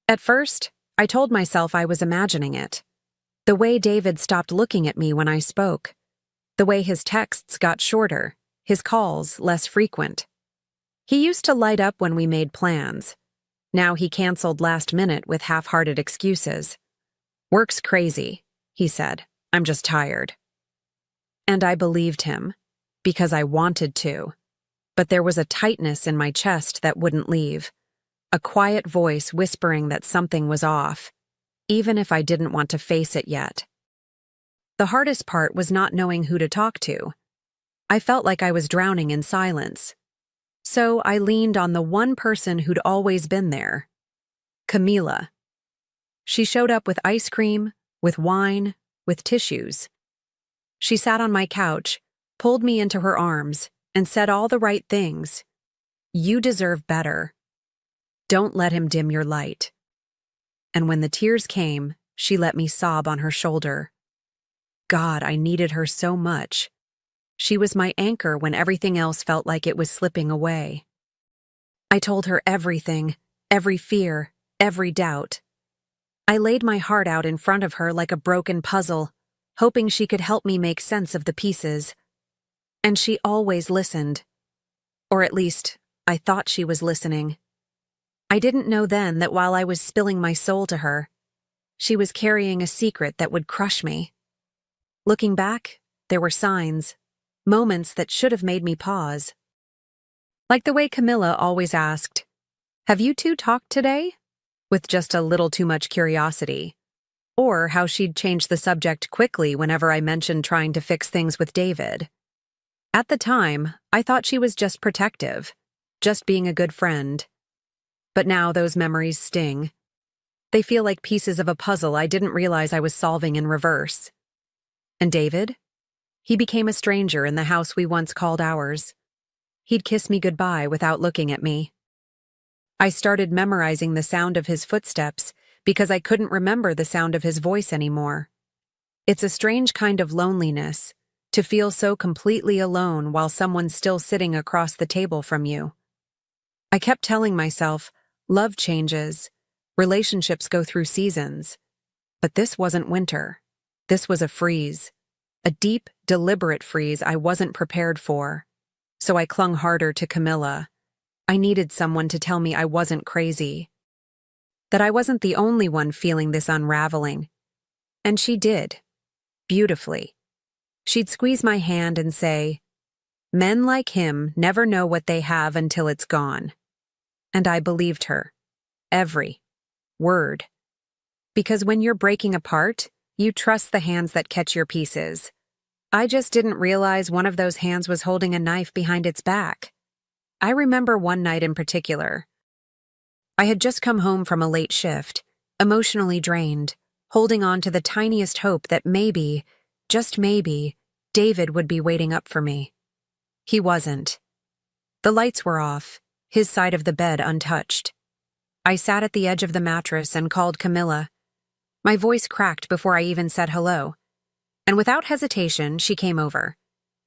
At first, I told myself I was imagining it. The way David stopped looking at me when I spoke. The way his texts got shorter, his calls less frequent. He used to light up when we made plans. Now he canceled last minute with half-hearted excuses. "Work's crazy," he said. "I'm just tired." And I believed him, because I wanted to. But there was a tightness in my chest that wouldn't leave. A quiet voice whispering that something was off, even if I didn't want to face it yet. The hardest part was not knowing who to talk to. I felt like I was drowning in silence. So I leaned on the one person who'd always been there. Camila. She showed up with ice cream, with wine, with tissues. She sat on my couch, pulled me into her arms, and said all the right things. "You deserve better. Don't let him dim your light." And when the tears came, she let me sob on her shoulder. God, I needed her so much. She was my anchor when everything else felt like it was slipping away. I told her everything, every fear, every doubt. I laid my heart out in front of her like a broken puzzle, hoping she could help me make sense of the pieces. And she always listened. Or at least, I thought she was listening. I didn't know then that while I was spilling my soul to her, she was carrying a secret that would crush me. Looking back, there were signs, moments that should have made me pause. Like the way Camilla always asked, "Have you two talked today?" with just a little too much curiosity. Or how she'd change the subject quickly whenever I mentioned trying to fix things with David. At the time, I thought she was just protective, just being a good friend. But now those memories sting. They feel like pieces of a puzzle I didn't realize I was solving in reverse. And David? He became a stranger in the house we once called ours. He'd kiss me goodbye without looking at me. I started memorizing the sound of his footsteps because I couldn't remember the sound of his voice anymore. It's a strange kind of loneliness, to feel so completely alone while someone's still sitting across the table from you. I kept telling myself, love changes, relationships go through seasons. But this wasn't winter. This was a freeze. A deep, deliberate freeze I wasn't prepared for. So I clung harder to Camilla. I needed someone to tell me I wasn't crazy. That I wasn't the only one feeling this unraveling. And she did. Beautifully. She'd squeeze my hand and say, "Men like him never know what they have until it's gone." And I believed her. Every word. Because when you're breaking apart, you trust the hands that catch your pieces. I just didn't realize one of those hands was holding a knife behind its back. I remember one night in particular. I had just come home from a late shift, emotionally drained, holding on to the tiniest hope that maybe, just maybe, David would be waiting up for me. He wasn't. The lights were off, his side of the bed untouched. I sat at the edge of the mattress and called Camilla. My voice cracked before I even said hello. And without hesitation, she came over.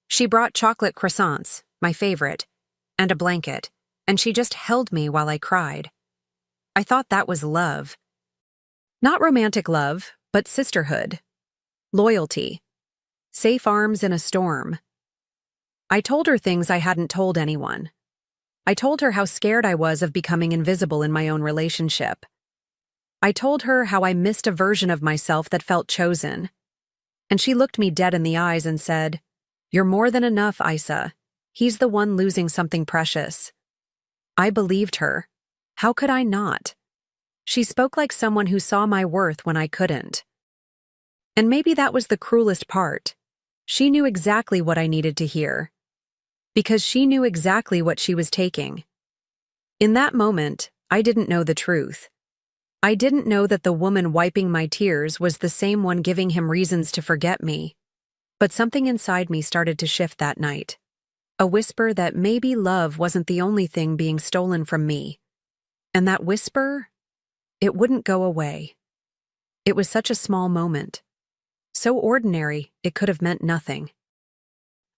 She brought chocolate croissants, my favorite, and a blanket, and she just held me while I cried. I thought that was love. Not romantic love, but sisterhood. Loyalty. Safe arms in a storm. I told her things I hadn't told anyone. I told her how scared I was of becoming invisible in my own relationship. I told her how I missed a version of myself that felt chosen. And she looked me dead in the eyes and said, "You're more than enough, Isa. He's the one losing something precious." I believed her. How could I not? She spoke like someone who saw my worth when I couldn't. And maybe that was the cruelest part. She knew exactly what I needed to hear. Because she knew exactly what she was taking. In that moment, I didn't know the truth. I didn't know that the woman wiping my tears was the same one giving him reasons to forget me. But something inside me started to shift that night. A whisper that maybe love wasn't the only thing being stolen from me. And that whisper, it wouldn't go away. It was such a small moment. So ordinary, it could have meant nothing.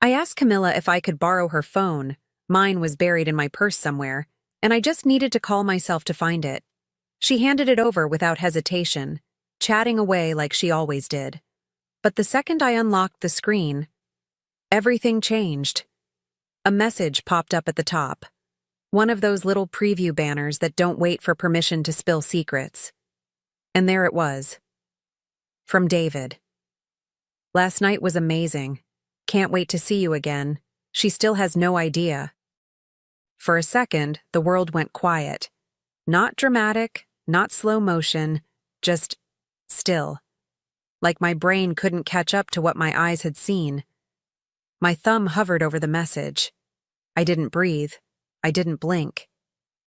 I asked Camilla if I could borrow her phone. Mine was buried in my purse somewhere, and I just needed to call myself to find it. She handed it over without hesitation, chatting away like she always did. But the second I unlocked the screen, everything changed. A message popped up at the top. One of those little preview banners that don't wait for permission to spill secrets. And there it was. From David. Last night was amazing. Can't wait to see you again. She still has no idea. For a second, the world went quiet. Not dramatic, not slow motion, just still. Like my brain couldn't catch up to what my eyes had seen. My thumb hovered over the message. I didn't breathe. I didn't blink.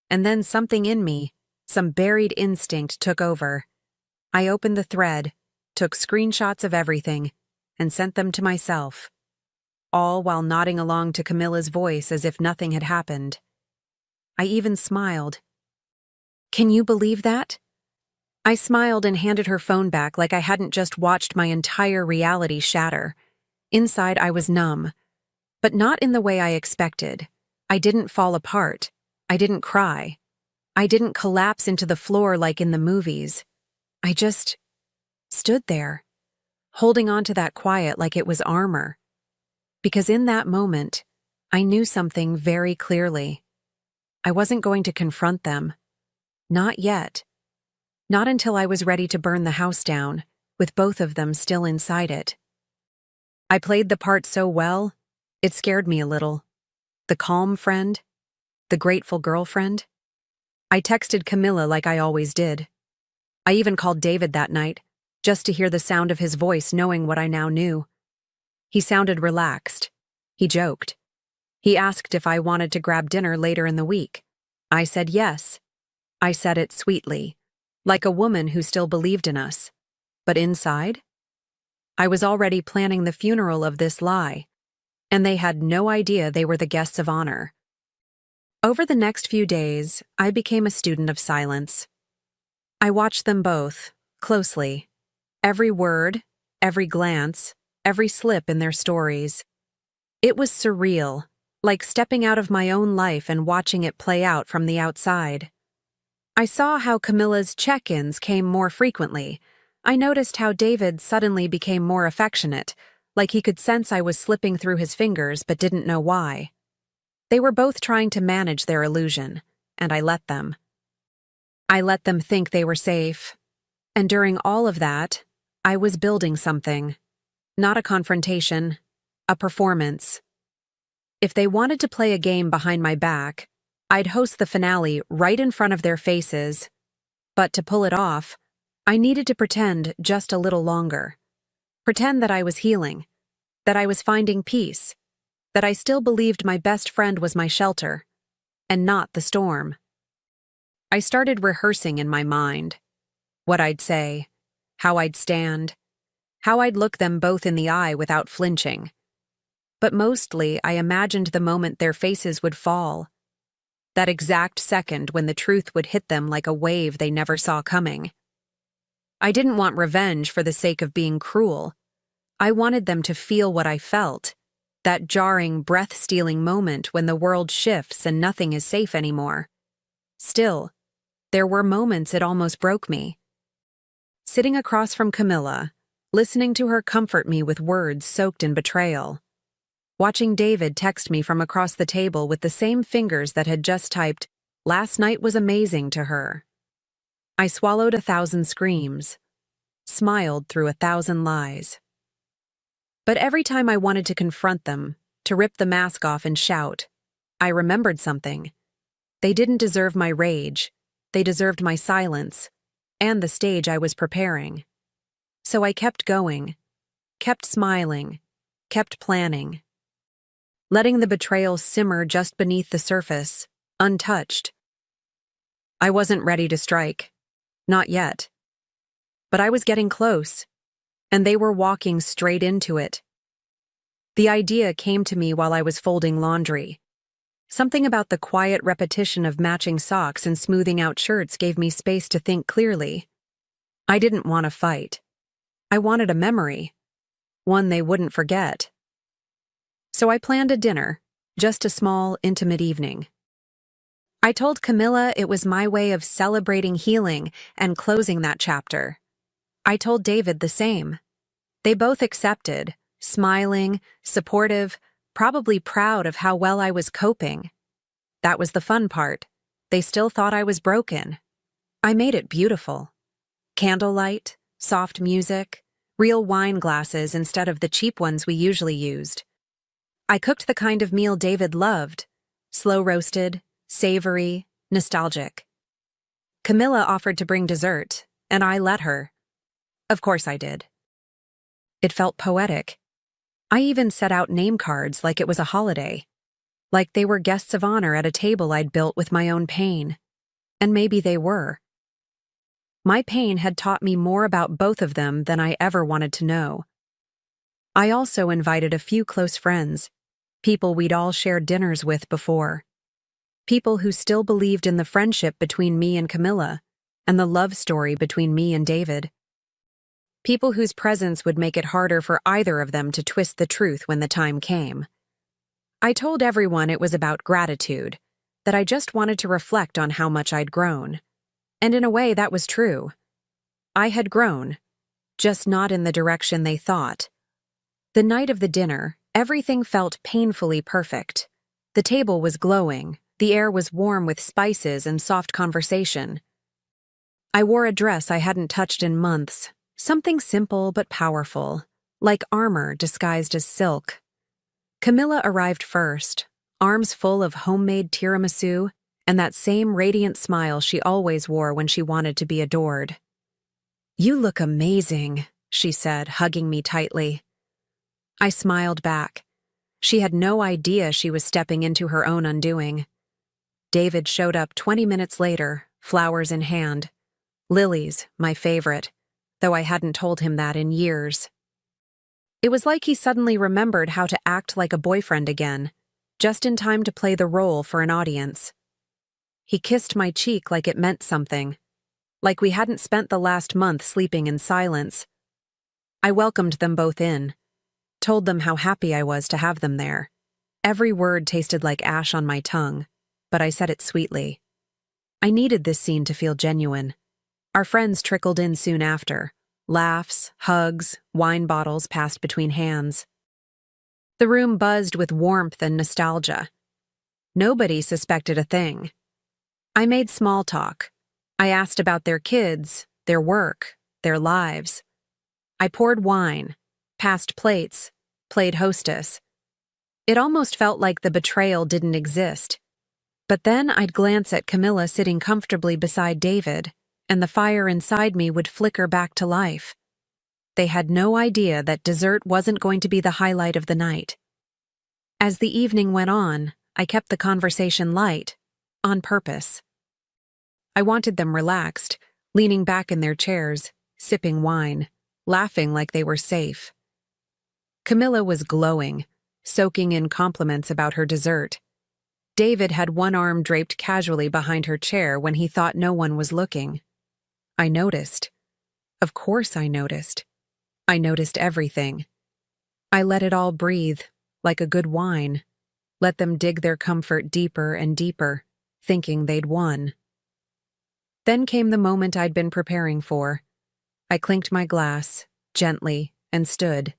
And then something in me, some buried instinct, took over. I opened the thread, took screenshots of everything, and sent them to myself. All while nodding along to Camilla's voice as if nothing had happened. I even smiled. Can you believe that? I smiled and handed her phone back like I hadn't just watched my entire reality shatter. Inside I was numb, but not in the way I expected. I didn't fall apart. I didn't cry. I didn't collapse into the floor like in the movies. I just stood there, holding on to that quiet like it was armor. Because in that moment, I knew something very clearly. I wasn't going to confront them. Not yet. Not until I was ready to burn the house down, with both of them still inside it. I played the part so well, it scared me a little. The calm friend, the grateful girlfriend. I texted Camilla like I always did. I even called David that night, just to hear the sound of his voice knowing what I now knew. He sounded relaxed. He joked. He asked if I wanted to grab dinner later in the week. I said yes. I said it sweetly, like a woman who still believed in us. But inside, I was already planning the funeral of this lie, and they had no idea they were the guests of honor. Over the next few days, I became a student of silence. I watched them both, closely. Every word, every glance, every slip in their stories. It was surreal, like stepping out of my own life and watching it play out from the outside. I saw how Camilla's check-ins came more frequently. I noticed how David suddenly became more affectionate, like he could sense I was slipping through his fingers but didn't know why. They were both trying to manage their illusion, and I let them. I let them think they were safe. And during all of that, I was building something. Not a confrontation, a performance. If they wanted to play a game behind my back, I'd host the finale right in front of their faces. But to pull it off, I needed to pretend just a little longer. Pretend that I was healing, that I was finding peace, that I still believed my best friend was my shelter, and not the storm. I started rehearsing in my mind. What I'd say, how I'd stand, how I'd look them both in the eye without flinching. But mostly I imagined the moment their faces would fall. That exact second when the truth would hit them like a wave they never saw coming. I didn't want revenge for the sake of being cruel. I wanted them to feel what I felt, that jarring, breath-stealing moment when the world shifts and nothing is safe anymore. Still, there were moments it almost broke me. Sitting across from Camilla, listening to her comfort me with words soaked in betrayal. Watching David text me from across the table with the same fingers that had just typed, "Last night was amazing" to her. I swallowed 1,000 screams, smiled through 1,000 lies. But every time I wanted to confront them, to rip the mask off and shout, I remembered something. They didn't deserve my rage. They deserved my silence, and the stage I was preparing. So I kept going, kept smiling, kept planning. Letting the betrayal simmer just beneath the surface, untouched. I wasn't ready to strike. Not yet. But I was getting close, and they were walking straight into it. The idea came to me while I was folding laundry. Something about the quiet repetition of matching socks and smoothing out shirts gave me space to think clearly. I didn't want to fight. I wanted a memory, one they wouldn't forget. So I planned a dinner, just a small, intimate evening. I told Camilla it was my way of celebrating healing and closing that chapter. I told David the same. They both accepted, smiling, supportive, probably proud of how well I was coping. That was the fun part. They still thought I was broken. I made it beautiful. Candlelight, soft music, real wine glasses instead of the cheap ones we usually used. I cooked the kind of meal David loved, slow-roasted, savory, nostalgic. Camilla offered to bring dessert, and I let her. Of course I did. It felt poetic. I even set out name cards like it was a holiday, like they were guests of honor at a table I'd built with my own pain. And maybe they were. My pain had taught me more about both of them than I ever wanted to know. I also invited a few close friends, people we'd all shared dinners with before. People who still believed in the friendship between me and Camilla, and the love story between me and David. People whose presence would make it harder for either of them to twist the truth when the time came. I told everyone it was about gratitude, that I just wanted to reflect on how much I'd grown. And in a way, that was true. I had grown, just not in the direction they thought. The night of the dinner, everything felt painfully perfect. The table was glowing, the air was warm with spices and soft conversation. I wore a dress I hadn't touched in months, something simple but powerful, like armor disguised as silk. Camilla arrived first, arms full of homemade tiramisu, and that same radiant smile she always wore when she wanted to be adored. "You look amazing," she said, hugging me tightly. I smiled back. She had no idea she was stepping into her own undoing. David showed up 20 minutes later, flowers in hand. Lilies, my favorite, though I hadn't told him that in years. It was like he suddenly remembered how to act like a boyfriend again, just in time to play the role for an audience. He kissed my cheek like it meant something, like we hadn't spent the last month sleeping in silence. I welcomed them both in, told them how happy I was to have them there. Every word tasted like ash on my tongue, but I said it sweetly. I needed this scene to feel genuine. Our friends trickled in soon after. Laughs, hugs, wine bottles passed between hands. The room buzzed with warmth and nostalgia. Nobody suspected a thing. I made small talk. I asked about their kids, their work, their lives. I poured wine, passed plates, played hostess. It almost felt like the betrayal didn't exist. But then I'd glance at Camilla sitting comfortably beside David, and the fire inside me would flicker back to life. They had no idea that dessert wasn't going to be the highlight of the night. As the evening went on, I kept the conversation light, on purpose. I wanted them relaxed, leaning back in their chairs, sipping wine, laughing like they were safe. Camilla was glowing, soaking in compliments about her dessert. David had one arm draped casually behind her chair when he thought no one was looking. I noticed. Of course I noticed. I noticed everything. I let it all breathe, like a good wine. Let them dig their comfort deeper and deeper, thinking they'd won. Then came the moment I'd been preparing for. I clinked my glass, gently, and stood.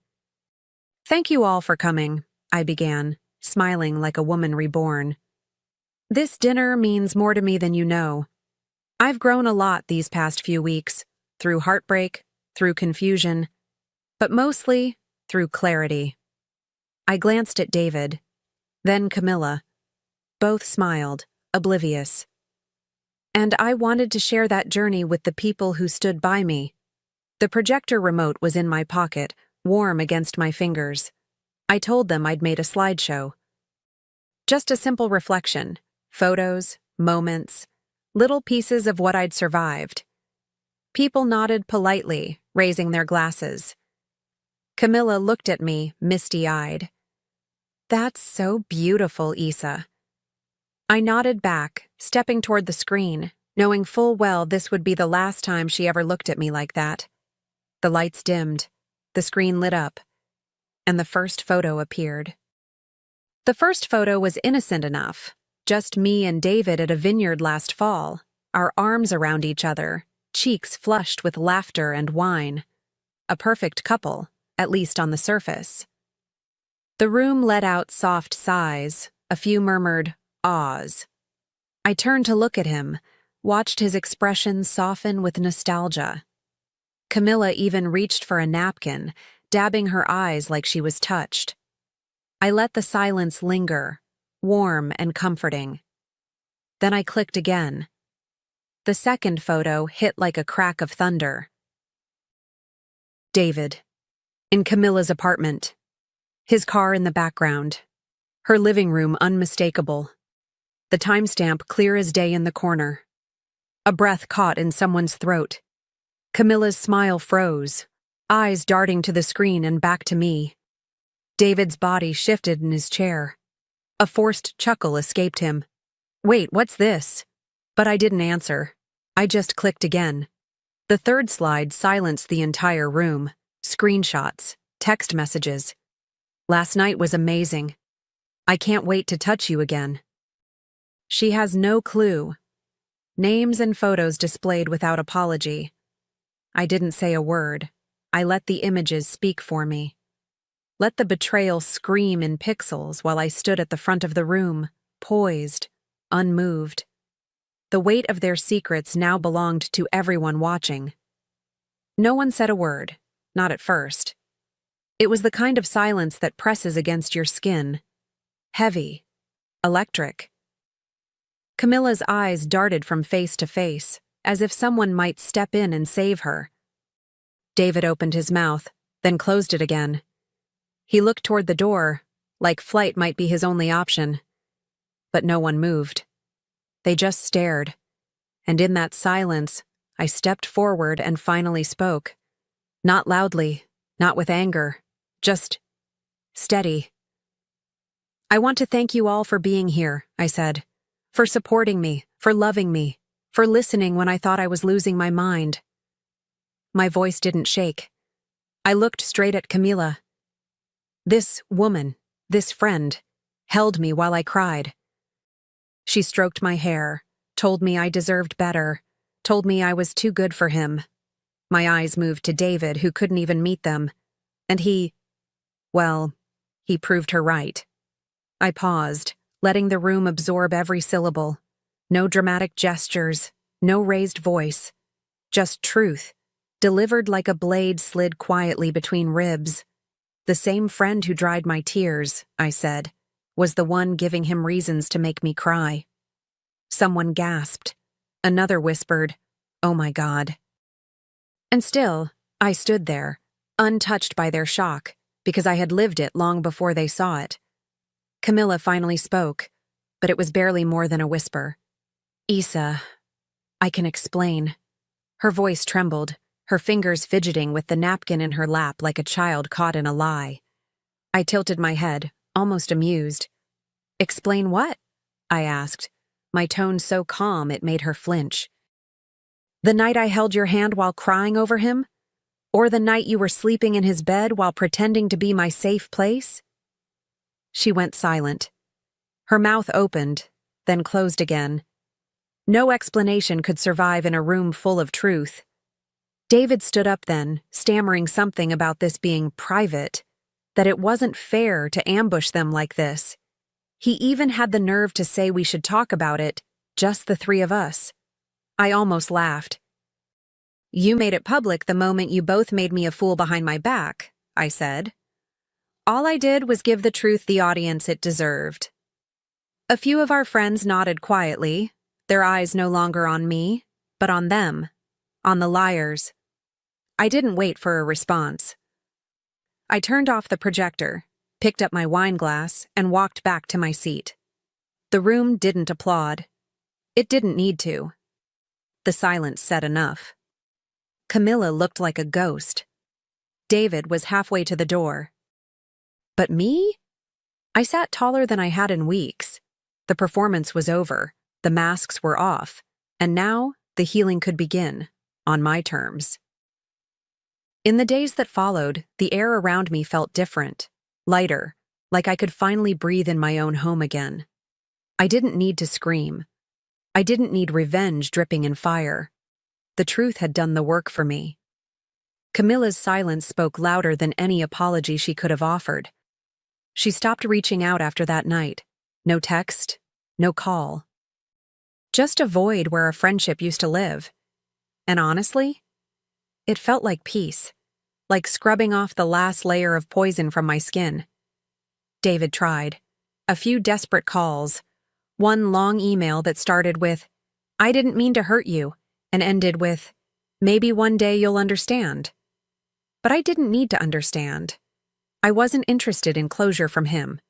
"Thank you all for coming," I began, smiling like a woman reborn. "This dinner means more to me than you know. I've grown a lot these past few weeks, through heartbreak, through confusion, but mostly through clarity." I glanced at David, then Camilla. Both smiled, oblivious. And I wanted to share that journey with the people who stood by me. The projector remote was in my pocket, warm against my fingers. I told them I'd made a slideshow. Just a simple reflection, photos, moments, little pieces of what I'd survived. People nodded politely, raising their glasses. Camilla looked at me, misty-eyed. "That's so beautiful, Issa." I nodded back, stepping toward the screen, knowing full well this would be the last time she ever looked at me like that. The lights dimmed, the screen lit up, and the first photo appeared. The first photo was innocent enough, Just me and David at a vineyard last fall, our arms around each other, cheeks flushed with laughter and wine. A perfect couple, at least on the surface. The room let out soft sighs, a few murmured ahs. I turned to look at him, watched his expression soften with nostalgia. Camilla even reached for a napkin, dabbing her eyes like she was touched. I let the silence linger, warm and comforting. Then I clicked again. The second photo hit like a crack of thunder. David. In Camilla's apartment. His car in the background. Her living room unmistakable. The timestamp clear as day in the corner. A breath caught in someone's throat. Camilla's smile froze, eyes darting to the screen and back to me. David's body shifted in his chair. A forced chuckle escaped him. Wait, what's this? But I didn't answer. I just clicked again. The third slide silenced the entire room. Screenshots, text messages. Last night was amazing. I can't wait to touch you again. She has no clue. Names and photos displayed without apology. I didn't say a word. I let the images speak for me. Let the betrayal scream in pixels while I stood at the front of the room, poised, unmoved. The weight of their secrets now belonged to everyone watching. No one said a word, not at first. It was the kind of silence that presses against your skin. Heavy. Electric. Camilla's eyes darted from face to face, as if someone might step in and save her. David opened his mouth, then closed it again. He looked toward the door, like flight might be his only option. But no one moved. They just stared. And in that silence, I stepped forward and finally spoke. Not loudly, not with anger, just steady. I want to thank you all for being here, I said. For supporting me, for loving me, for listening when I thought I was losing my mind. My voice didn't shake. I looked straight at Camilla. This woman, this friend, held me while I cried. She stroked my hair, told me I deserved better, told me I was too good for him. My eyes moved to David, who couldn't even meet them. And he proved her right. I paused, letting the room absorb every syllable. No dramatic gestures, no raised voice. Just truth, delivered like a blade slid quietly between ribs. The same friend who dried my tears, I said, was the one giving him reasons to make me cry. Someone gasped. Another whispered, "Oh my God." And still, I stood there, untouched by their shock, because I had lived it long before they saw it. Camilla finally spoke, but it was barely more than a whisper. "Issa, I can explain." Her voice trembled, her fingers fidgeting with the napkin in her lap like a child caught in a lie. I tilted my head, almost amused. "Explain what?" I asked, my tone so calm it made her flinch. "The night I held your hand while crying over him? Or the night you were sleeping in his bed while pretending to be my safe place?" She went silent. Her mouth opened, then closed again. No explanation could survive in a room full of truth. David stood up then, stammering something about this being private, that it wasn't fair to ambush them like this. He even had the nerve to say we should talk about it, just the three of us. I almost laughed. "You made it public the moment you both made me a fool behind my back," I said. "All I did was give the truth the audience it deserved." A few of our friends nodded quietly, their eyes no longer on me, but on them, on the liars. I didn't wait for a response. I turned off the projector, picked up my wine glass, and walked back to my seat. The room didn't applaud. It didn't need to. The silence said enough. Camilla looked like a ghost. David was halfway to the door. But me? I sat taller than I had in weeks. The performance was over, the masks were off, and now the healing could begin, on my terms. In the days that followed, the air around me felt different, lighter, like I could finally breathe in my own home again. I didn't need to scream. I didn't need revenge dripping in fire. The truth had done the work for me. Camilla's silence spoke louder than any apology she could have offered. She stopped reaching out after that night. No text, no call. Just a void where a friendship used to live. And honestly, it felt like peace, like scrubbing off the last layer of poison from my skin. David tried. A few desperate calls. One long email that started with, "I didn't mean to hurt you," and ended with, "Maybe one day you'll understand." But I didn't need to understand. I wasn't interested in closure from him.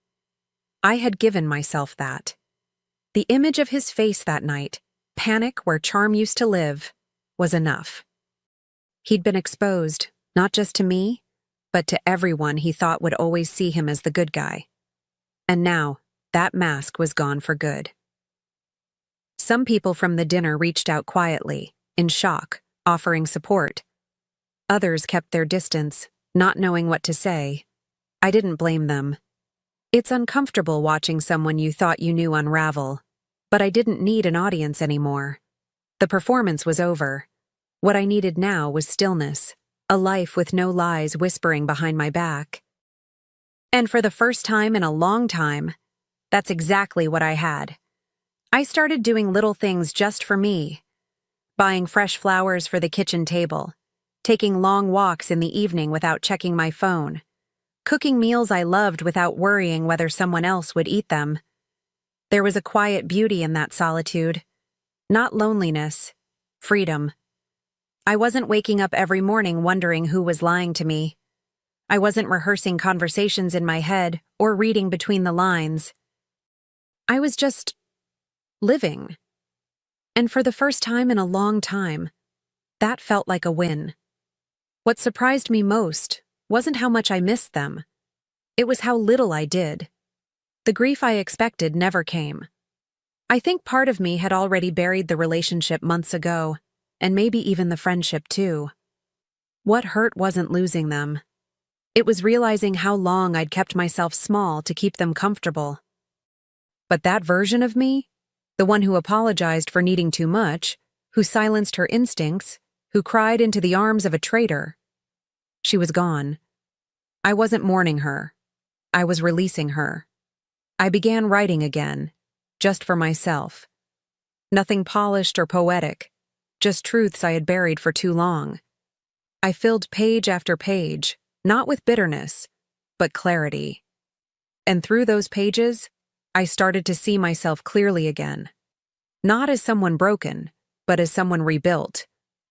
I had given myself that. The image of his face that night, panic where charm used to live, was enough. He'd been exposed, not just to me, but to everyone he thought would always see him as the good guy. And now, that mask was gone for good. Some people from the dinner reached out quietly, in shock, offering support. Others kept their distance, not knowing what to say. I didn't blame them. It's uncomfortable watching someone you thought you knew unravel, but I didn't need an audience anymore. The performance was over. What I needed now was stillness, a life with no lies whispering behind my back. And for the first time in a long time, that's exactly what I had. I started doing little things just for me. Buying fresh flowers for the kitchen table, taking long walks in the evening without checking my phone, cooking meals I loved without worrying whether someone else would eat them. There was a quiet beauty in that solitude. Not loneliness, freedom. I wasn't waking up every morning wondering who was lying to me. I wasn't rehearsing conversations in my head or reading between the lines. I was just living. And for the first time in a long time, that felt like a win. What surprised me most wasn't how much I missed them. It was how little I did. The grief I expected never came. I think part of me had already buried the relationship months ago, and maybe even the friendship too. What hurt wasn't losing them. It was realizing how long I'd kept myself small to keep them comfortable. But that version of me, the one who apologized for needing too much, who silenced her instincts, who cried into the arms of a traitor, she was gone. I wasn't mourning her. I was releasing her. I began writing again, just for myself. Nothing polished or poetic, just truths I had buried for too long. I filled page after page, not with bitterness, but clarity. And through those pages, I started to see myself clearly again. Not as someone broken, but as someone rebuilt,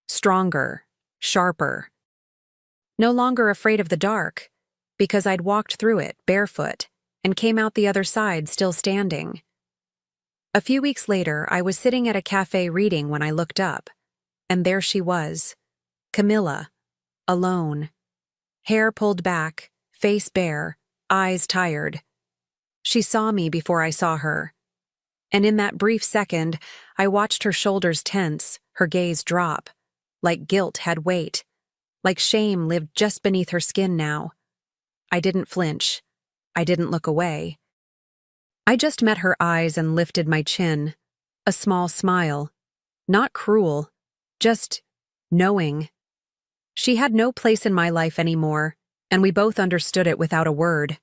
stronger, sharper. No longer afraid of the dark, because I'd walked through it barefoot and came out the other side still standing. A few weeks later, I was sitting at a cafe reading when I looked up, and there she was, Camilla, alone. Hair pulled back, face bare, eyes tired. She saw me before I saw her. And in that brief second, I watched her shoulders tense, her gaze drop, like guilt had weight, like shame lived just beneath her skin now. I didn't flinch. I didn't look away. I just met her eyes and lifted my chin, a small smile. Not cruel, just knowing. She had no place in my life anymore, and we both understood it without a word.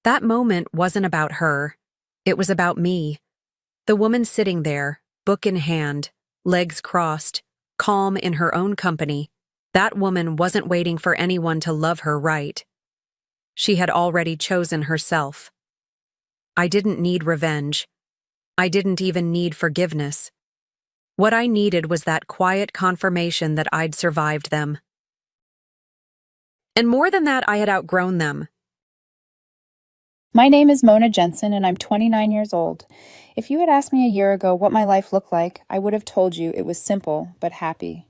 That moment wasn't about her. It was about me. The woman sitting there, book in hand, legs crossed, calm in her own company. That woman wasn't waiting for anyone to love her right. She had already chosen herself. I didn't need revenge. I didn't even need forgiveness. What I needed was that quiet confirmation that I'd survived them. And more than that, I had outgrown them. My name is Mona Jensen, and I'm 29 years old. If you had asked me a year ago what my life looked like, I would have told you it was simple but happy.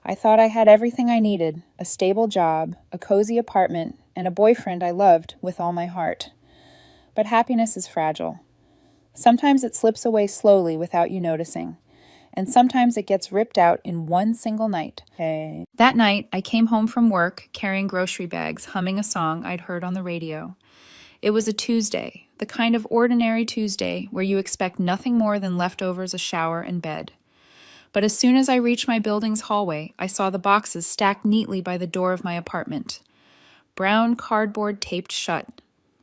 I thought I had everything I needed, a stable job, a cozy apartment, and a boyfriend I loved with all my heart. But happiness is fragile. Sometimes it slips away slowly without you noticing, and sometimes it gets ripped out in one single night. That night, I came home from work carrying grocery bags, humming a song I'd heard on the radio. It was a Tuesday, the kind of ordinary Tuesday where you expect nothing more than leftovers, a shower, and bed. But as soon as I reached my building's hallway, I saw the boxes stacked neatly by the door of my apartment. Brown cardboard taped shut.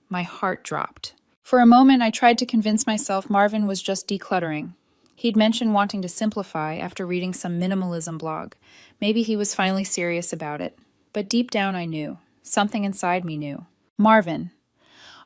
My heart dropped. For a moment, I tried to convince myself Marvin was just decluttering. He'd mentioned wanting to simplify after reading some minimalism blog. Maybe he was finally serious about it. But deep down, I knew. Something inside me knew. Marvin.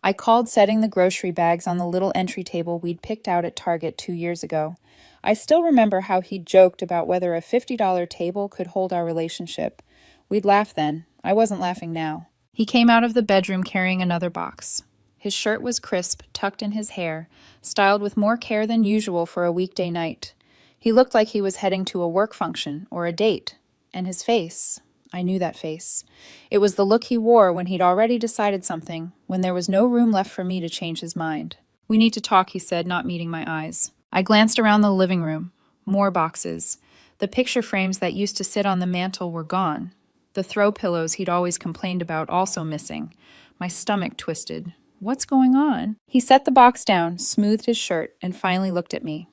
I called, setting the grocery bags on the little entry table we'd picked out at Target 2 years ago. I still remember how he'd joked about whether a $50 table could hold our relationship. We'd laughed then. I wasn't laughing now. He came out of the bedroom carrying another box. His shirt was crisp, tucked in his hair, styled with more care than usual for a weekday night. He looked like he was heading to a work function or a date. And his face, I knew that face. It was the look he wore when he'd already decided something, when there was no room left for me to change his mind. "We need to talk," he said, not meeting my eyes. I glanced around the living room. More boxes. The picture frames that used to sit on the mantel were gone. The throw pillows he'd always complained about also missing. My stomach twisted. What's going on? He set the box down, smoothed his shirt, and finally looked at me.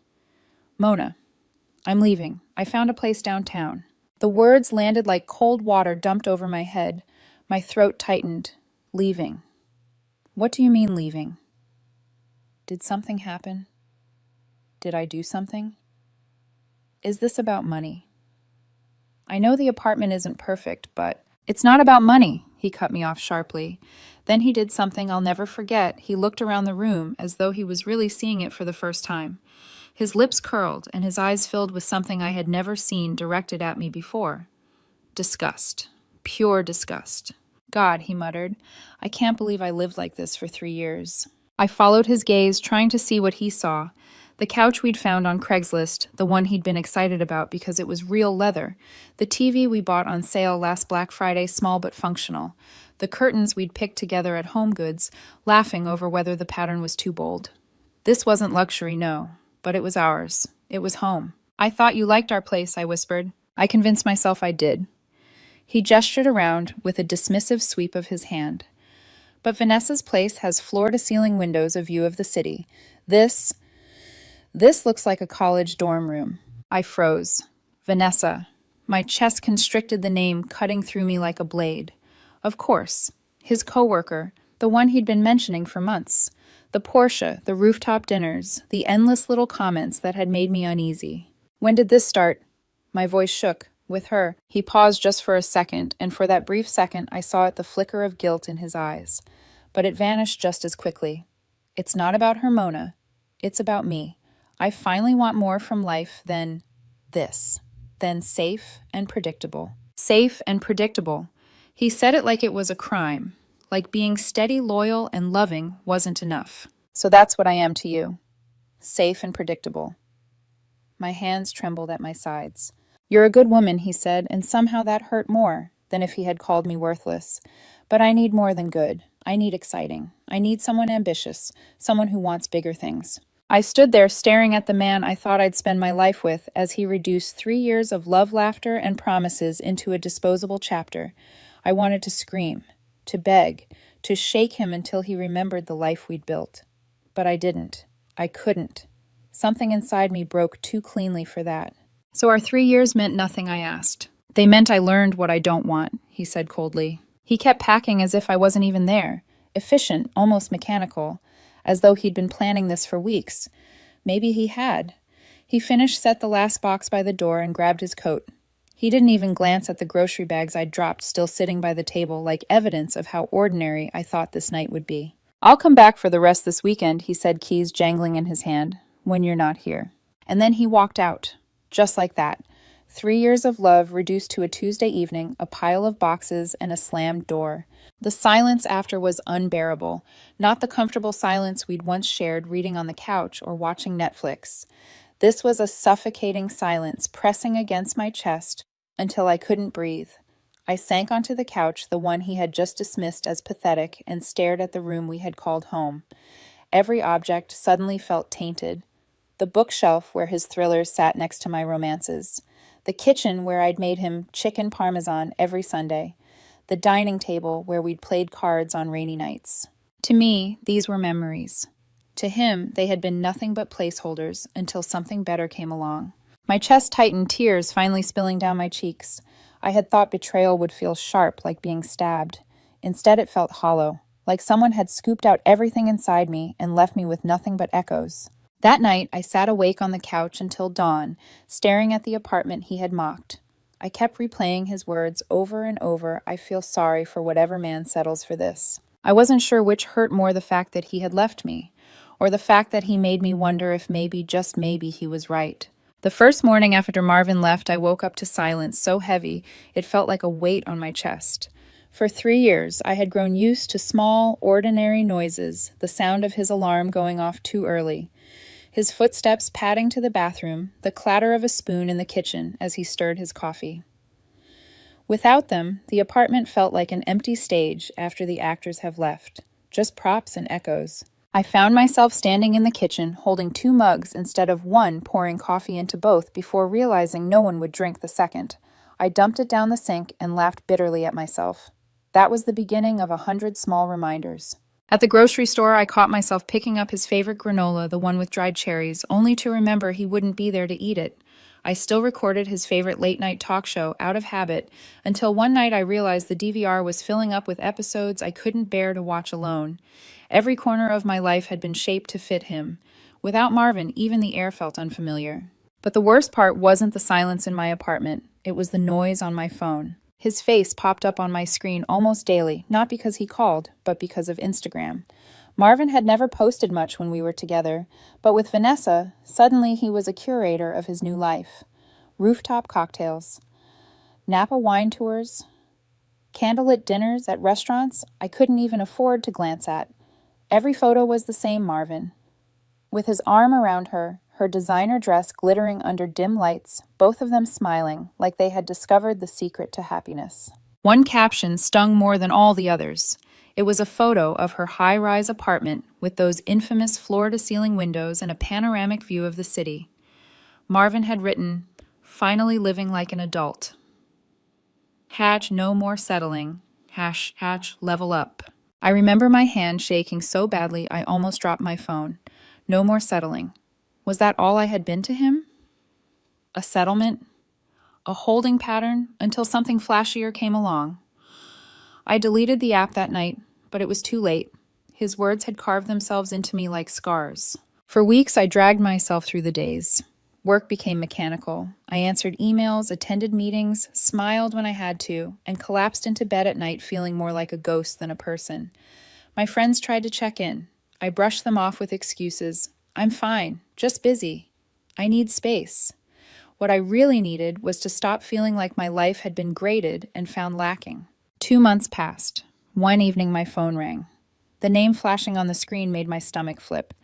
"Mona, I'm leaving. I found a place downtown." The words landed like cold water dumped over my head. My throat tightened. Leaving. What do you mean leaving? Did something happen? Did I do something? Is this about money? I know the apartment isn't perfect, but it's not about money, he cut me off sharply. Then he did something I'll never forget. He looked around the room as though he was really seeing it for the first time. His lips curled and his eyes filled with something I had never seen directed at me before. Disgust. Pure disgust. God, he muttered, I can't believe I lived like this for 3 years. I followed his gaze, trying to see what he saw. The couch we'd found on Craigslist, the one he'd been excited about because it was real leather. The TV we bought on sale last Black Friday, small but functional. The curtains we'd picked together at Home Goods, laughing over whether the pattern was too bold. This wasn't luxury, no, but it was ours. It was home. I thought you liked our place, I whispered. I convinced myself I did. He gestured around with a dismissive sweep of his hand. But Vanessa's place has floor-to-ceiling windows, a view of the city. This looks like a college dorm room. I froze. Vanessa. My chest constricted, the name cutting through me like a blade. Of course. His coworker, the one he'd been mentioning for months. The Porsche, the rooftop dinners, the endless little comments that had made me uneasy. When did this start? My voice shook. With her. He paused just for a second, and for that brief second I saw the flicker of guilt in his eyes. But it vanished just as quickly. It's not about her, Mona. It's about me. I finally want more from life than this. Than safe and predictable. Safe and predictable. He said it like it was a crime. Like being steady, loyal, and loving wasn't enough. So that's what I am to you. Safe and predictable. My hands trembled at my sides. You're a good woman, he said, and somehow that hurt more than if he had called me worthless. But I need more than good. I need exciting. I need someone ambitious, someone who wants bigger things. I stood there staring at the man I thought I'd spend my life with as he reduced 3 years of love, laughter, and promises into a disposable chapter. I wanted to scream, to beg, to shake him until he remembered the life we'd built. But I didn't. I couldn't. Something inside me broke too cleanly for that. So our 3 years meant nothing, I asked. They meant I learned what I don't want, he said coldly. He kept packing as if I wasn't even there. Efficient, almost mechanical, as though he'd been planning this for weeks. Maybe he had. He finished, set the last box by the door, and grabbed his coat. He didn't even glance at the grocery bags I'd dropped still sitting by the table, like evidence of how ordinary I thought this night would be. I'll come back for the rest this weekend, he said, keys jangling in his hand, when you're not here. And then he walked out. Just like that. 3 years of love reduced to a Tuesday evening, a pile of boxes, and a slammed door. The silence after was unbearable, not the comfortable silence we'd once shared reading on the couch or watching Netflix. This was a suffocating silence pressing against my chest until I couldn't breathe. I sank onto the couch, the one he had just dismissed as pathetic, and stared at the room we had called home. Every object suddenly felt tainted. The bookshelf where his thrillers sat next to my romances. The kitchen where I'd made him chicken parmesan every Sunday. The dining table where we'd played cards on rainy nights. To me, these were memories. To him, they had been nothing but placeholders until something better came along. My chest tightened, tears finally spilling down my cheeks. I had thought betrayal would feel sharp, like being stabbed. Instead, it felt hollow, like someone had scooped out everything inside me and left me with nothing but echoes. That night, I sat awake on the couch until dawn, staring at the apartment he had mocked. I kept replaying his words over and over, "I feel sorry for whatever man settles for this." I wasn't sure which hurt more, the fact that he had left me, or the fact that he made me wonder if maybe, just maybe, he was right. The first morning after Marvin left, I woke up to silence so heavy it felt like a weight on my chest. For 3 years, I had grown used to small, ordinary noises, the sound of his alarm going off too early, his footsteps padding to the bathroom, the clatter of a spoon in the kitchen as he stirred his coffee. Without them, the apartment felt like an empty stage after the actors have left, just props and echoes. I found myself standing in the kitchen, holding 2 mugs instead of one, pouring coffee into both before realizing no one would drink the second. I dumped it down the sink and laughed bitterly at myself. That was the beginning of 100 small reminders. At the grocery store, I caught myself picking up his favorite granola, the one with dried cherries, only to remember he wouldn't be there to eat it. I still recorded his favorite late-night talk show out of habit, until one night I realized the DVR was filling up with episodes I couldn't bear to watch alone. Every corner of my life had been shaped to fit him. Without Marvin, even the air felt unfamiliar. But the worst part wasn't the silence in my apartment. It was the noise on my phone. His face popped up on my screen almost daily, not because he called, but because of Instagram. Marvin had never posted much when we were together, but with Vanessa, suddenly he was a curator of his new life. Rooftop cocktails, Napa wine tours, candlelit dinners at restaurants I couldn't even afford to glance at. Every photo was the same Marvin. With his arm around her, her designer dress glittering under dim lights, both of them smiling like they had discovered the secret to happiness. One caption stung more than all the others. It was a photo of her high-rise apartment with those infamous floor-to-ceiling windows and a panoramic view of the city. Marvin had written, "Finally living like an adult. Hatch no more settling. Hatch level up." I remember my hand shaking so badly I almost dropped my phone. No more settling. Was that all I had been to him? A settlement? A holding pattern until something flashier came along. I deleted the app that night, but it was too late. His words had carved themselves into me like scars. For weeks, I dragged myself through the days. Work became mechanical. I answered emails, attended meetings, smiled when I had to, and collapsed into bed at night feeling more like a ghost than a person. My friends tried to check in. I brushed them off with excuses. "I'm fine, just busy. I need space." What I really needed was to stop feeling like my life had been graded and found lacking. 2 months passed. One evening my phone rang. The name flashing on the screen made my stomach flip.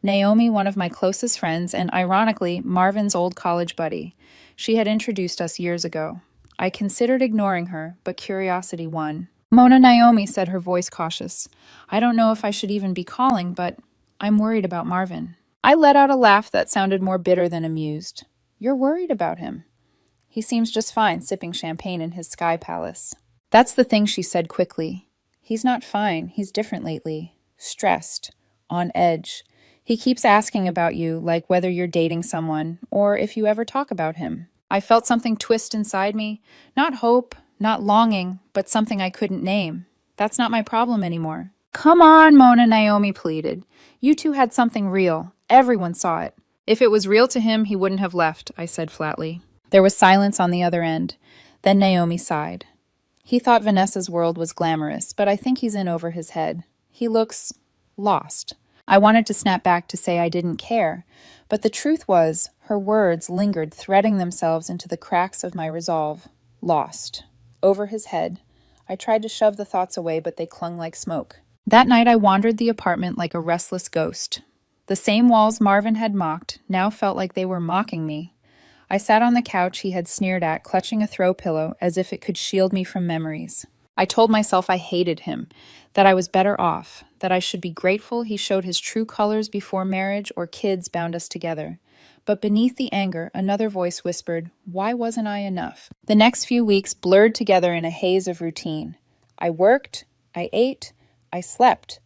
Naomi, one of my closest friends, and ironically, Marvin's old college buddy. She had introduced us years ago. I considered ignoring her, but curiosity won. "Mona, Naomi," said her voice cautious. "I don't know if I should even be calling, but I'm worried about Marvin." I let out a laugh that sounded more bitter than amused. "You're worried about him? He seems just fine sipping champagne in his sky palace." "That's the thing," she said quickly. "He's not fine. He's different lately. Stressed. On edge. He keeps asking about you, like whether you're dating someone, or if you ever talk about him." I felt something twist inside me. Not hope, not longing, but something I couldn't name. That's not my problem anymore. "Come on, Mona," Naomi pleaded. "You two had something real. Everyone saw it." "If it was real to him, he wouldn't have left," I said flatly. There was silence on the other end. Then Naomi sighed. "He thought Vanessa's world was glamorous, but I think he's in over his head. He looks lost." I wanted to snap back to say I didn't care, but the truth was, her words lingered, threading themselves into the cracks of my resolve. Lost. Over his head. I tried to shove the thoughts away, but they clung like smoke. That night I wandered the apartment like a restless ghost. The same walls Marvin had mocked now felt like they were mocking me. I sat on the couch he had sneered at, clutching a throw pillow as if it could shield me from memories. I told myself I hated him, that I was better off, that I should be grateful he showed his true colors before marriage or kids bound us together. But beneath the anger, another voice whispered, "Why wasn't I enough?" The next few weeks blurred together in a haze of routine. I worked, I ate, I slept,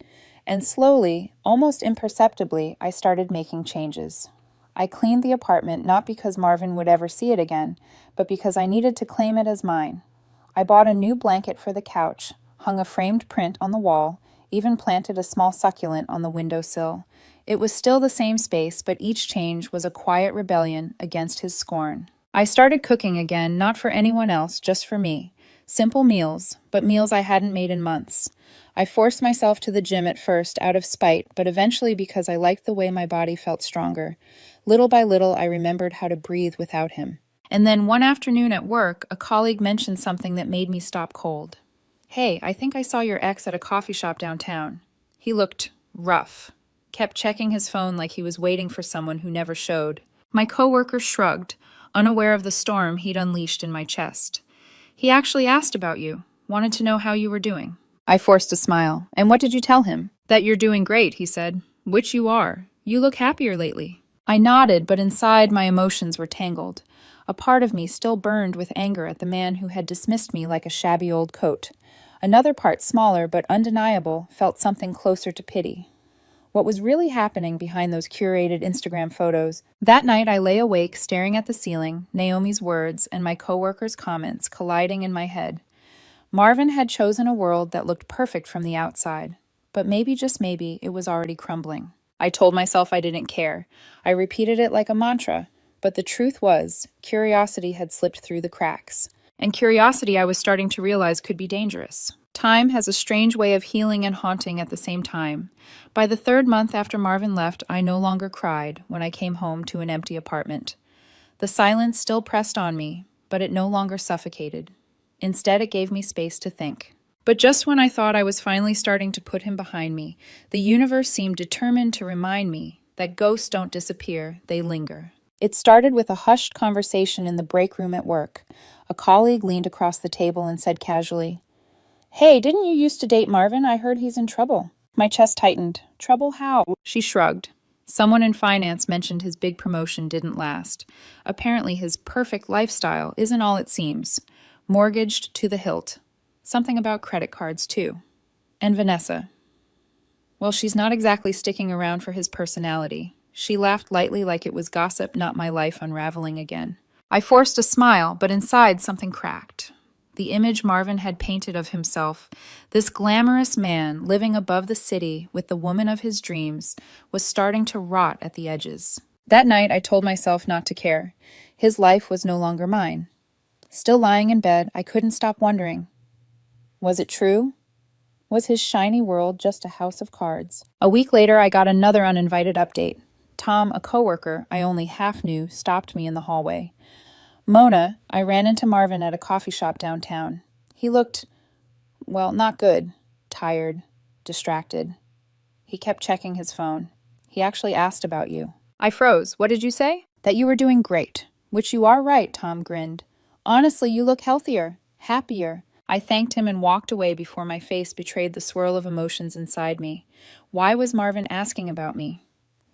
And slowly, almost imperceptibly, I started making changes. I cleaned the apartment not because Marvin would ever see it again, but because I needed to claim it as mine. I bought a new blanket for the couch, hung a framed print on the wall, even planted a small succulent on the windowsill. It was still the same space, but each change was a quiet rebellion against his scorn. I started cooking again, not for anyone else, just for me. Simple meals, but meals I hadn't made in months. I forced myself to the gym at first out of spite, but eventually because I liked the way my body felt stronger. Little by little, I remembered how to breathe without him. And then one afternoon at work, a colleague mentioned something that made me stop cold. "Hey, I think I saw your ex at a coffee shop downtown." He looked rough, kept checking his phone like he was waiting for someone who never showed. My coworker shrugged, unaware of the storm he'd unleashed in my chest. "He actually asked about you, wanted to know how you were doing." I forced a smile. "And what did you tell him?" "That you're doing great," he said. "Which you are. You look happier lately." I nodded, but inside my emotions were tangled. A part of me still burned with anger at the man who had dismissed me like a shabby old coat. Another part, smaller but undeniable, felt something closer to pity. What was really happening behind those curated Instagram photos? That night I lay awake staring at the ceiling, Naomi's words and my coworker's comments colliding in my head. Marvin had chosen a world that looked perfect from the outside, but maybe, just maybe, it was already crumbling. I told myself I didn't care. I repeated it like a mantra, but the truth was, curiosity had slipped through the cracks. And curiosity, I was starting to realize, could be dangerous. Time has a strange way of healing and haunting at the same time. By the 3rd month after Marvin left, I no longer cried when I came home to an empty apartment. The silence still pressed on me, but it no longer suffocated. Instead, it gave me space to think. But just when I thought I was finally starting to put him behind me, the universe seemed determined to remind me that ghosts don't disappear, they linger. It started with a hushed conversation in the break room at work. A colleague leaned across the table and said casually, "Hey, didn't you used to date Marvin? I heard he's in trouble." My chest tightened. "Trouble how?" She shrugged. Someone in finance mentioned his big promotion didn't last. Apparently his perfect lifestyle isn't all it seems. Mortgaged to the hilt. Something about credit cards, too. And Vanessa. Well, she's not exactly sticking around for his personality. She laughed lightly like it was gossip, not my life unraveling again. I forced a smile, but inside something cracked. The image Marvin had painted of himself, this glamorous man living above the city with the woman of his dreams, was starting to rot at the edges. That night, I told myself not to care. His life was no longer mine. Still lying in bed, I couldn't stop wondering. Was it true? Was his shiny world just a house of cards? A week later, I got another uninvited update. Tom, a coworker I only half knew, stopped me in the hallway. "Mona, I ran into Marvin at a coffee shop downtown. He looked, well, not good. Tired. Distracted. He kept checking his phone. He actually asked about you." I froze. "What did you say?" "That you were doing great." "Which you are right," Tom grinned. "Honestly, you look healthier. Happier." I thanked him and walked away before my face betrayed the swirl of emotions inside me. Why was Marvin asking about me?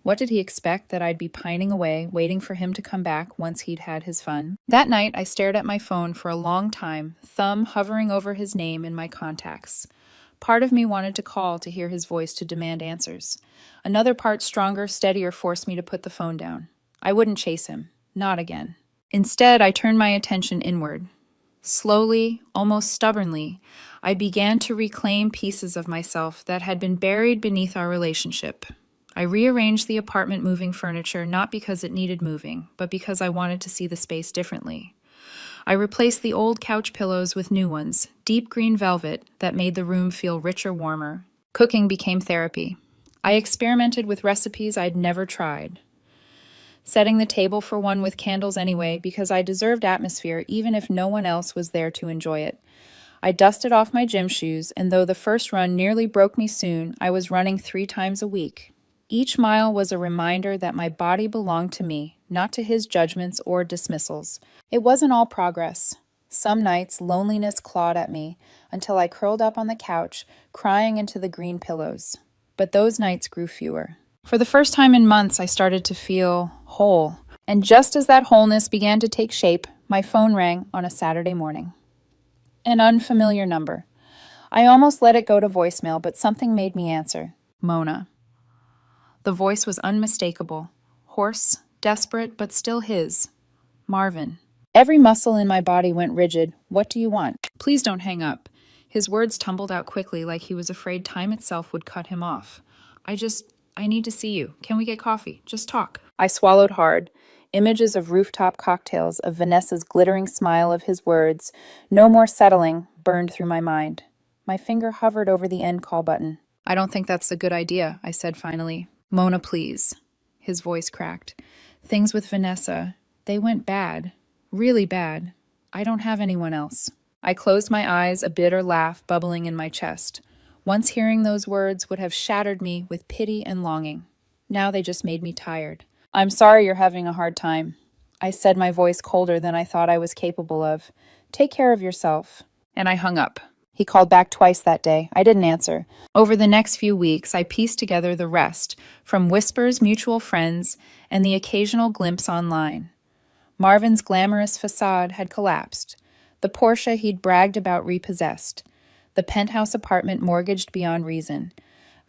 What did he expect, that I'd be pining away, waiting for him to come back once he'd had his fun? That night, I stared at my phone for a long time, thumb hovering over his name in my contacts. Part of me wanted to call to hear his voice to demand answers. Another part, stronger, steadier, forced me to put the phone down. I wouldn't chase him. Not again. Instead, I turned my attention inward. Slowly, almost stubbornly, I began to reclaim pieces of myself that had been buried beneath our relationship. I rearranged the apartment moving furniture not because it needed moving, but because I wanted to see the space differently. I replaced the old couch pillows with new ones, deep green velvet that made the room feel richer, warmer. Cooking became therapy. I experimented with recipes I'd never tried, setting the table for one with candles anyway because I deserved atmosphere even if no one else was there to enjoy it. I dusted off my gym shoes, and though the first run nearly broke me soon, I was running 3 times a week. Each mile was a reminder that my body belonged to me, not to his judgments or dismissals. It wasn't all progress. Some nights, loneliness clawed at me until I curled up on the couch, crying into the green pillows. But those nights grew fewer. For the first time in months, I started to feel whole. And just as that wholeness began to take shape, my phone rang on a Saturday morning. An unfamiliar number. I almost let it go to voicemail, but something made me answer. Mona. The voice was unmistakable, hoarse, desperate, but still his. Marvin. Every muscle in my body went rigid. What do you want? Please don't hang up. His words tumbled out quickly like he was afraid time itself would cut him off. I need to see you. Can we get coffee? Just talk. I swallowed hard. Images of rooftop cocktails, of Vanessa's glittering smile, of his words, no more settling, burned through my mind. My finger hovered over the end call button. I don't think that's a good idea, I said finally. Mona, please. His voice cracked. Things with Vanessa, they went bad. Really bad. I don't have anyone else. I closed my eyes, a bitter laugh bubbling in my chest. Once hearing those words would have shattered me with pity and longing. Now they just made me tired. I'm sorry you're having a hard time. I said, my voice colder than I thought I was capable of. Take care of yourself. And I hung up. He called back twice that day. I didn't answer. Over the next few weeks, I pieced together the rest, from whispers, mutual friends, and the occasional glimpse online. Marvin's glamorous facade had collapsed. The Porsche he'd bragged about repossessed. The penthouse apartment mortgaged beyond reason.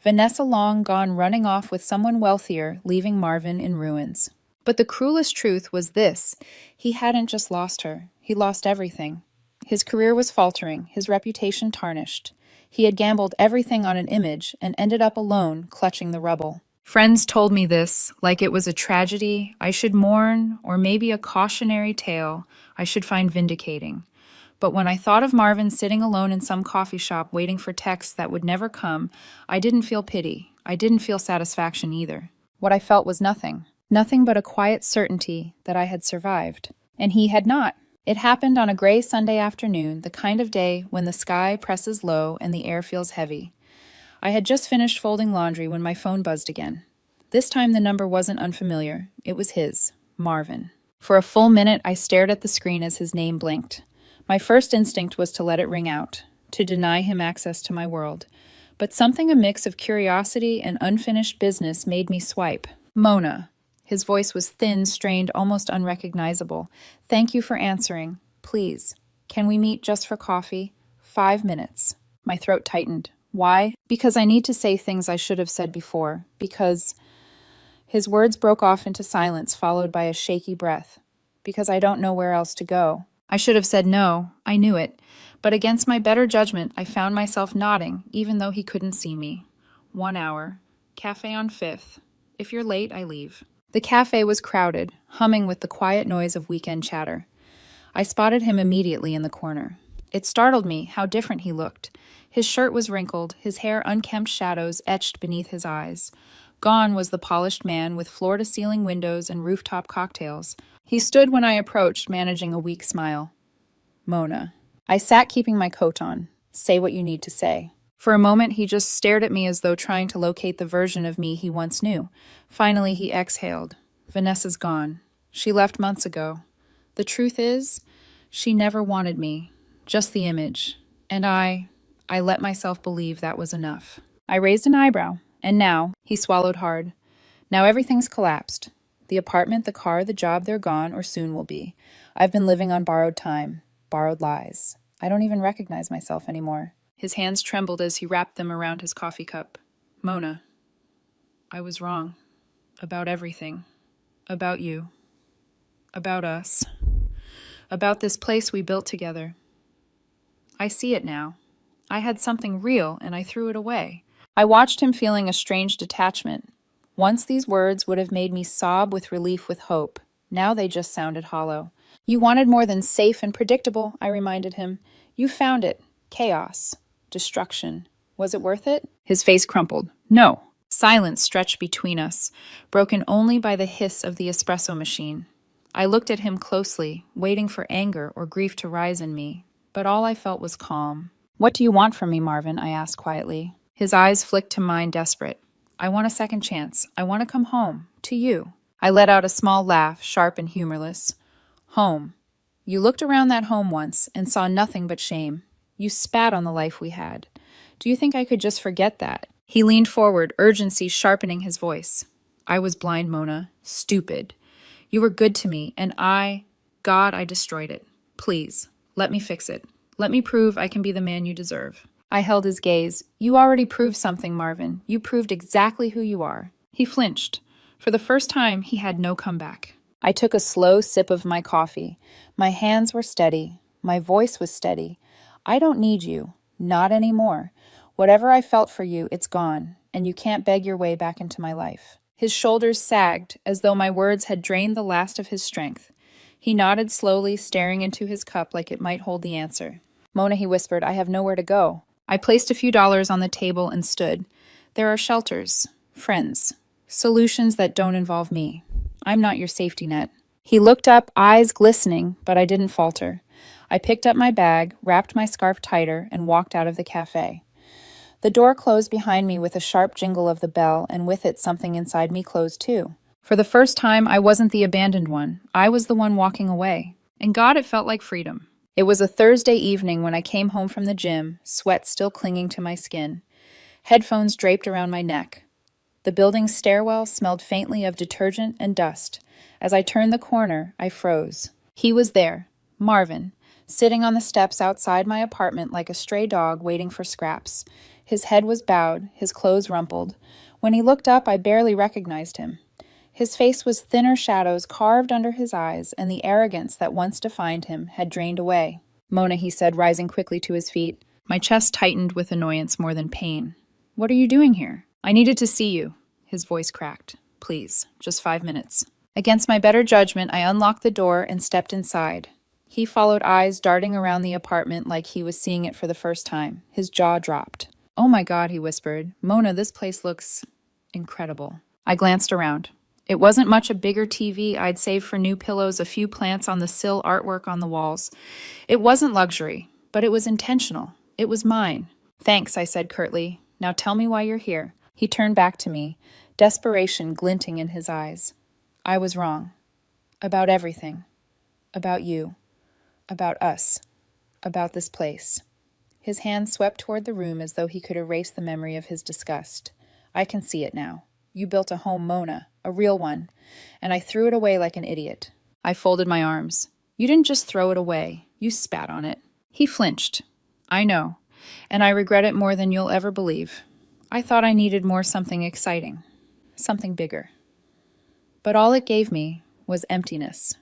Vanessa long gone running off with someone wealthier, leaving Marvin in ruins. But the cruelest truth was this. He hadn't just lost her. He lost everything. His career was faltering, his reputation tarnished. He had gambled everything on an image and ended up alone, clutching the rubble. Friends told me this, like it was a tragedy I should mourn, or maybe a cautionary tale I should find vindicating. But when I thought of Marvin sitting alone in some coffee shop waiting for texts that would never come, I didn't feel pity. I didn't feel satisfaction either. What I felt was nothing. Nothing but a quiet certainty that I had survived. And he had not. It happened on a gray Sunday afternoon, the kind of day when the sky presses low and the air feels heavy. I had just finished folding laundry when my phone buzzed again. This time the number wasn't unfamiliar. It was his, Marvin. For a full minute, I stared at the screen as his name blinked. My first instinct was to let it ring out, to deny him access to my world. But something a mix of curiosity and unfinished business made me swipe. Mona. His voice was thin, strained, almost unrecognizable. Thank you for answering. Please, can we meet just for coffee? 5 minutes. My throat tightened. Why? Because I need to say things I should have said before. Because... His words broke off into silence, followed by a shaky breath. Because I don't know where else to go. I should have said no. I knew it. But against my better judgment, I found myself nodding, even though he couldn't see me. 1 hour. Cafe on 5th. If you're late, I leave. The cafe was crowded, humming with the quiet noise of weekend chatter. I spotted him immediately in the corner. It startled me how different he looked. His shirt was wrinkled, his hair unkempt shadows etched beneath his eyes. Gone was the polished man with floor-to-ceiling windows and rooftop cocktails. He stood when I approached, managing a weak smile. Mona. I sat keeping my coat on. Say what you need to say. For a moment, he just stared at me as though trying to locate the version of me he once knew. Finally, he exhaled. Vanessa's gone. She left months ago. The truth is, she never wanted me. Just the image. And I let myself believe that was enough. I raised an eyebrow. And now, he swallowed hard. Now everything's collapsed. The apartment, the car, the job, they're gone, or soon will be. I've been living on borrowed time, borrowed lies. I don't even recognize myself anymore. His hands trembled as he wrapped them around his coffee cup. Mona, I was wrong. About everything. About you. About us. About this place we built together. I see it now. I had something real, and I threw it away. I watched him feeling a strange detachment. Once these words would have made me sob with relief, with hope. Now they just sounded hollow. You wanted more than safe and predictable, I reminded him. You found it. Chaos. Destruction. Was it worth it? His face crumpled. No. Silence stretched between us, broken only by the hiss of the espresso machine. I looked at him closely, waiting for anger or grief to rise in me, but all I felt was calm. What do you want from me, Marvin? I asked quietly. His eyes flicked to mine, desperate. I want a second chance. I want to come home. To you. I let out a small laugh, sharp and humorless. Home. You looked around that home once and saw nothing but shame. You spat on the life we had. Do you think I could just forget that? He leaned forward, urgency sharpening his voice. I was blind, Mona. Stupid. You were good to me, and I destroyed it. Please, let me fix it. Let me prove I can be the man you deserve. I held his gaze. You already proved something, Marvin. You proved exactly who you are. He flinched. For the first time, he had no comeback. I took a slow sip of my coffee. My hands were steady. My voice was steady. I don't need you. Not anymore. Whatever I felt for you, it's gone, and you can't beg your way back into my life. His shoulders sagged, as though my words had drained the last of his strength. He nodded slowly, staring into his cup like it might hold the answer. Mona, he whispered, I have nowhere to go. I placed a few dollars on the table and stood. There are shelters, friends, solutions that don't involve me. I'm not your safety net. He looked up, eyes glistening, but I didn't falter. I picked up my bag, wrapped my scarf tighter, and walked out of the cafe. The door closed behind me with a sharp jingle of the bell, and with it something inside me closed too. For the first time, I wasn't the abandoned one. I was the one walking away. And God, it felt like freedom. It was a Thursday evening when I came home from the gym, sweat still clinging to my skin, headphones draped around my neck. The building's stairwell smelled faintly of detergent and dust. As I turned the corner, I froze. He was there, Marvin, sitting on the steps outside my apartment like a stray dog waiting for scraps. His head was bowed, his clothes rumpled. When he looked up, I barely recognized him. His face was thinner shadows carved under his eyes, and the arrogance that once defined him had drained away. Mona, he said, rising quickly to his feet. My chest tightened with annoyance more than pain. What are you doing here? I needed to see you. His voice cracked. Please, just 5 minutes. Against my better judgment, I unlocked the door and stepped inside. He followed, eyes darting around the apartment like he was seeing it for the first time. His jaw dropped. Oh my God, he whispered. Mona, this place looks incredible. I glanced around. It wasn't much a bigger TV I'd saved for new pillows, a few plants on the sill, artwork on the walls. It wasn't luxury, but it was intentional. It was mine. Thanks, I said curtly. Now tell me why you're here. He turned back to me, desperation glinting in his eyes. I was wrong. About everything. About you. About us. About this place. His hand swept toward the room as though he could erase the memory of his disgust. I can see it now. You built a home, Mona, a real one, and I threw it away like an idiot. I folded my arms. You didn't just throw it away. You spat on it. He flinched. I know, and I regret it more than you'll ever believe. I thought I needed more something exciting, something bigger. But all it gave me was emptiness.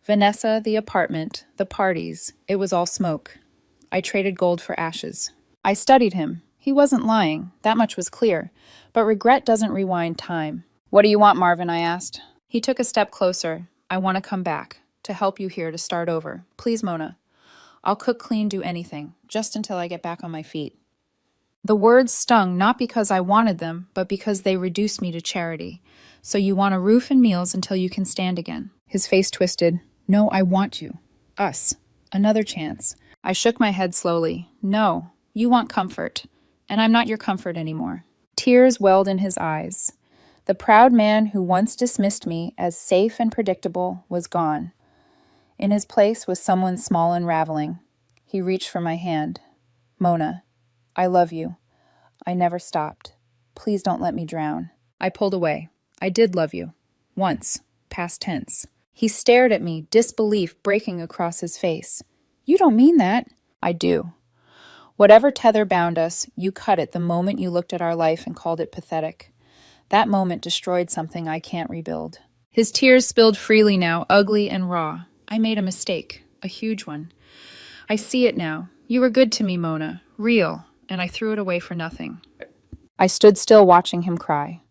Vanessa, the apartment, the parties, it was all smoke. I traded gold for ashes. I studied him. He wasn't lying, that much was clear, but regret doesn't rewind time. What do you want, Marvin? I asked. He took a step closer. I want to come back, to help you here, to start over. Please, Mona. I'll cook, clean, do anything, just until I get back on my feet. The words stung not because I wanted them, but because they reduced me to charity. So you want a roof and meals until you can stand again. His face twisted. No, I want you. Us. Another chance. I shook my head slowly. No, you want comfort. And I'm not your comfort anymore. Tears welled in his eyes. The proud man who once dismissed me as safe and predictable was gone. In his place was someone small and raveling. He reached for my hand. Mona, I love you. I never stopped. Please don't let me drown. I pulled away. I did love you. Once. Past tense. He stared at me, disbelief breaking across his face. You don't mean that. I do. Whatever tether bound us, you cut it the moment you looked at our life and called it pathetic. That moment destroyed something I can't rebuild. His tears spilled freely now, ugly and raw. I made a mistake, a huge one. I see it now. You were good to me, Mona, real, and I threw it away for nothing. I stood still watching him cry.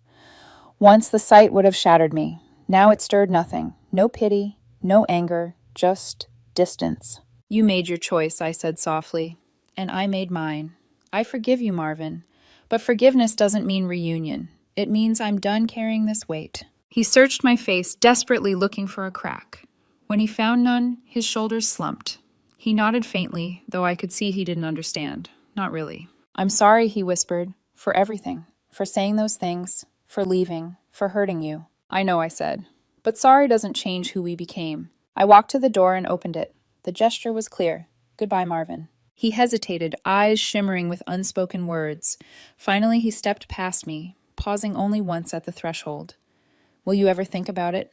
Once the sight would have shattered me. Now it stirred nothing. No pity, no anger, just distance. You made your choice, I said softly. And I made mine. I forgive you, Marvin. But forgiveness doesn't mean reunion. It means I'm done carrying this weight. He searched my face, desperately looking for a crack. When he found none, his shoulders slumped. He nodded faintly, though I could see he didn't understand. Not really. I'm sorry, he whispered, for everything. For saying those things. For leaving. For hurting you. I know, I said. But sorry doesn't change who we became. I walked to the door and opened it. The gesture was clear. Goodbye, Marvin. He hesitated, eyes shimmering with unspoken words. Finally, he stepped past me, pausing only once at the threshold. Will you ever think about it?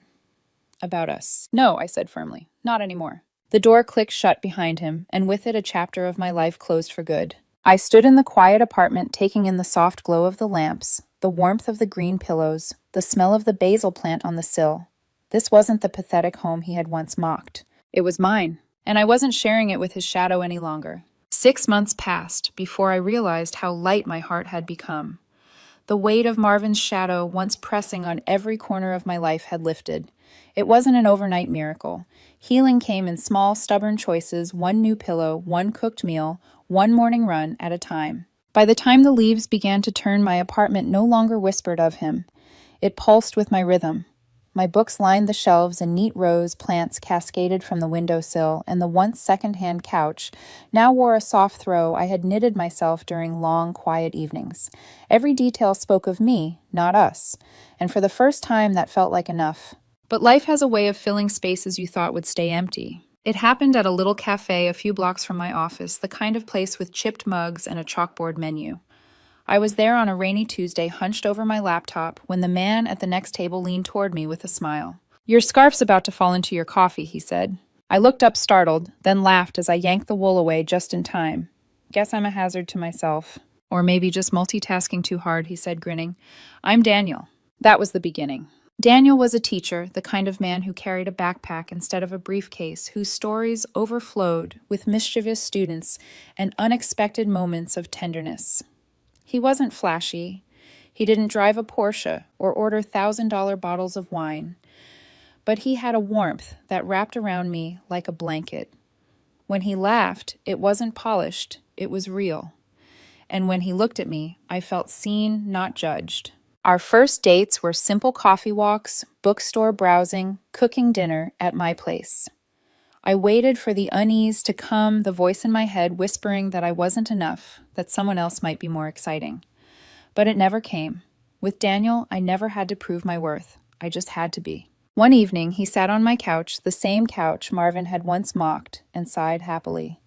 About us? No, I said firmly. Not anymore. The door clicked shut behind him, and with it a chapter of my life closed for good. I stood in the quiet apartment, taking in the soft glow of the lamps, the warmth of the green pillows, the smell of the basil plant on the sill. This wasn't the pathetic home he had once mocked. It was mine, and I wasn't sharing it with his shadow any longer. 6 months passed before I realized how light my heart had become. The weight of Marvin's shadow, once pressing on every corner of my life, had lifted. It wasn't an overnight miracle. Healing came in small, stubborn choices, one new pillow, one cooked meal, one morning run at a time. By the time the leaves began to turn, my apartment no longer whispered of him. It pulsed with my rhythm. My books lined the shelves in neat rows, plants cascaded from the windowsill, and the once second-hand couch now wore a soft throw I had knitted myself during long, quiet evenings. Every detail spoke of me, not us, and for the first time that felt like enough. But life has a way of filling spaces you thought would stay empty. It happened at a little cafe a few blocks from my office, the kind of place with chipped mugs and a chalkboard menu. I was there on a rainy Tuesday, hunched over my laptop, when the man at the next table leaned toward me with a smile. "Your scarf's about to fall into your coffee," he said. I looked up startled, then laughed as I yanked the wool away just in time. "Guess I'm a hazard to myself. Or maybe just multitasking too hard," he said, grinning. "I'm Daniel." That was the beginning. Daniel was a teacher, the kind of man who carried a backpack instead of a briefcase, whose stories overflowed with mischievous students and unexpected moments of tenderness. He wasn't flashy. He didn't drive a Porsche or order $1,000 bottles of wine. But he had a warmth that wrapped around me like a blanket. When he laughed, it wasn't polished, it was real. And when he looked at me, I felt seen, not judged. Our first dates were simple coffee walks, bookstore browsing, cooking dinner at my place. I waited for the unease to come, the voice in my head whispering that I wasn't enough, that someone else might be more exciting. But it never came. With Daniel, I never had to prove my worth. I just had to be. One evening, he sat on my couch, the same couch Marvin had once mocked, and sighed happily.